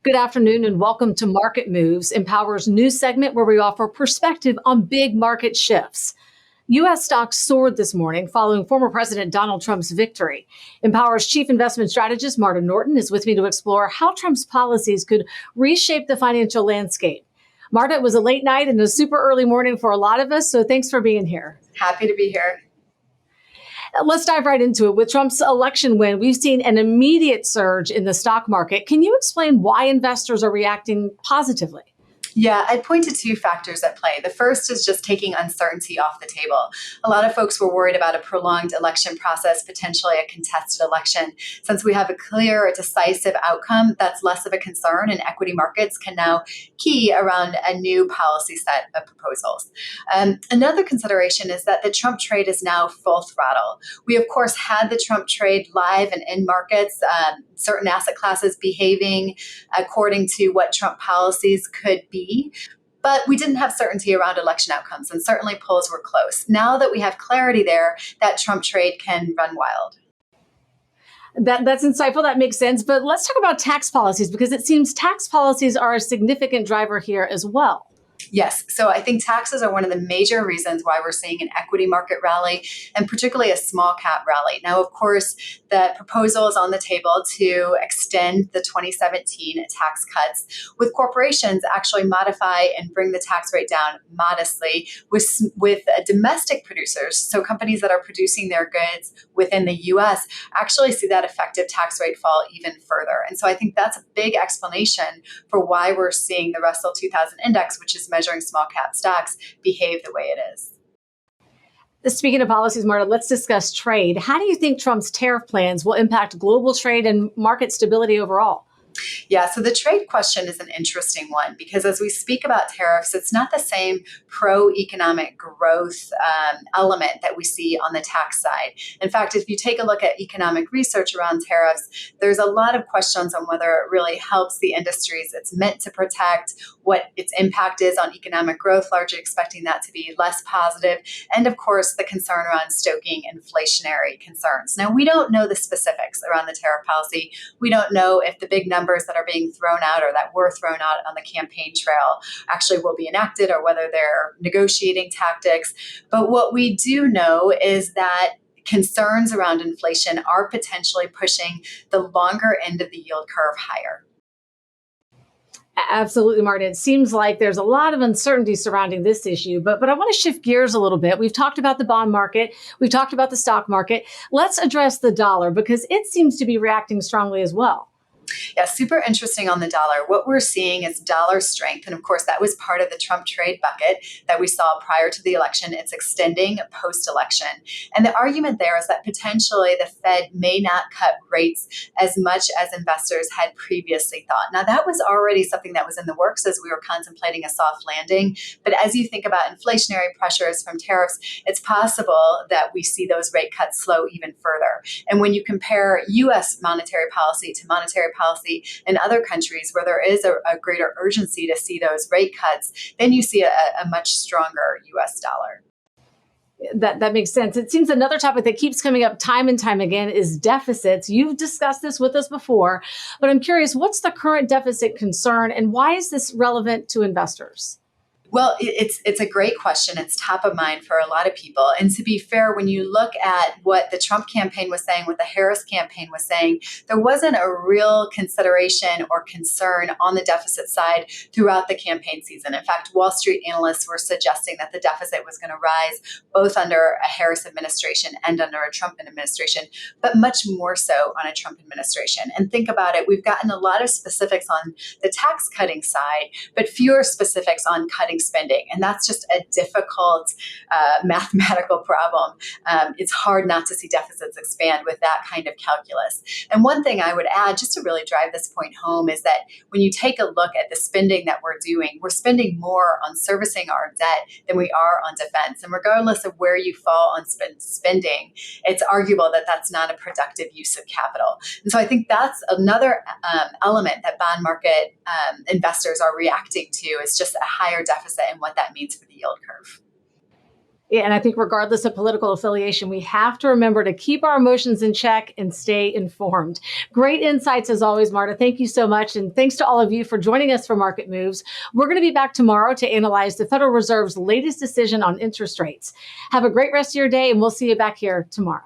Good afternoon and welcome to Market Moves, Empower's news segment where we offer perspective on big market shifts. U.S. stocks soared this morning following former President Donald Trump's victory. Empower's chief investment strategist, Marta Norton, is with me to explore how Trump's policies could reshape the financial landscape. Marta, it was a late night and a super early morning for a lot of us, so thanks for being here. Happy to be here. Let's dive right into it. With Trump's election win, we've seen an immediate surge in the stock market. Can you explain why investors are reacting positively? Yeah, I'd point to two factors at play. The first is just taking uncertainty off the table. A lot of folks were worried about a prolonged election process, potentially a contested election. Since we have a clear, decisive outcome, that's less of a concern, and equity markets can now key around a new policy set of proposals. Another consideration is that the Trump trade is now full throttle. We, of course, had the Trump trade live and in markets, certain asset classes behaving according to what Trump policies could be. But we didn't have certainty around election outcomes, and certainly polls were close. Now that we have clarity there, that Trump trade can run wild. That's insightful. That makes sense. But let's talk about tax policies, because it seems tax policies are a significant driver here as well. Yes. So I think taxes are one of the major reasons why we're seeing an equity market rally, and particularly a small cap rally. Now, of course, the proposal is on the table to extend the 2017 tax cuts, with corporations actually modify and bring the tax rate down modestly with domestic producers. So companies that are producing their goods within the U.S. actually see that effective tax rate fall even further. And so I think that's a big explanation for why we're seeing the Russell 2000 index, which is measuring small cap stocks, behave the way it is. Speaking of policies, Marta, let's discuss trade. How do you think Trump's tariff plans will impact global trade and market stability overall? Yeah, so the trade question is an interesting one because as we speak about tariffs, it's not the same pro-economic growth element that we see on the tax side. In fact, if you take a look at economic research around tariffs, there's a lot of questions on whether it really helps the industries it's meant to protect, what its impact is on economic growth, largely expecting that to be less positive, and of course, the concern around stoking inflationary concerns. Now, we don't know the specifics around the tariff policy. We don't know if the big numbers that are being thrown out or that were thrown out on the campaign trail actually will be enacted or whether they're negotiating tactics. But what we do know is that concerns around inflation are potentially pushing the longer end of the yield curve higher. Absolutely, Marta. It seems like there's a lot of uncertainty surrounding this issue, but I want to shift gears a little bit. We've talked about the bond market. We've talked about the stock market. Let's address the dollar because it seems to be reacting strongly as well. Yeah, super interesting on the dollar. What we're seeing is dollar strength. And of course, that was part of the Trump trade bucket that we saw prior to the election. It's extending post-election. And the argument there is that potentially the Fed may not cut rates as much as investors had previously thought. Now, that was already something that was in the works as we were contemplating a soft landing. But as you think about inflationary pressures from tariffs, it's possible that we see those rate cuts slow even further. And when you compare U.S. monetary policy to monetary policy in other countries where there is a greater urgency to see those rate cuts, then you see a much stronger U.S. dollar. That makes sense. It seems another topic that keeps coming up time and time again is deficits. You've discussed this with us before, but I'm curious, what's the current deficit concern and why is this relevant to investors? Well, it's a great question. It's top of mind for a lot of people. And to be fair, when you look at what the Trump campaign was saying, what the Harris campaign was saying, there wasn't a real consideration or concern on the deficit side throughout the campaign season. In fact, Wall Street analysts were suggesting that the deficit was going to rise both under a Harris administration and under a Trump administration, but much more so on a Trump administration. And think about it, we've gotten a lot of specifics on the tax cutting side, but fewer specifics on cutting spending. And that's just a difficult mathematical problem. It's hard not to see deficits expand with that kind of calculus. And one thing I would add, just to really drive this point home, is that when you take a look at the spending that we're doing, we're spending more on servicing our debt than we are on defense. And regardless of where you fall on spending, it's arguable that that's not a productive use of capital. And so I think that's another element that bond market investors are reacting to, is just a higher deficit and what that means for the yield curve. Yeah, and I think regardless of political affiliation, we have to remember to keep our emotions in check and stay informed. Great insights as always, Marta. Thank you so much. And thanks to all of you for joining us for Market Moves. We're going to be back tomorrow to analyze the Federal Reserve's latest decision on interest rates. Have a great rest of your day, and we'll see you back here tomorrow.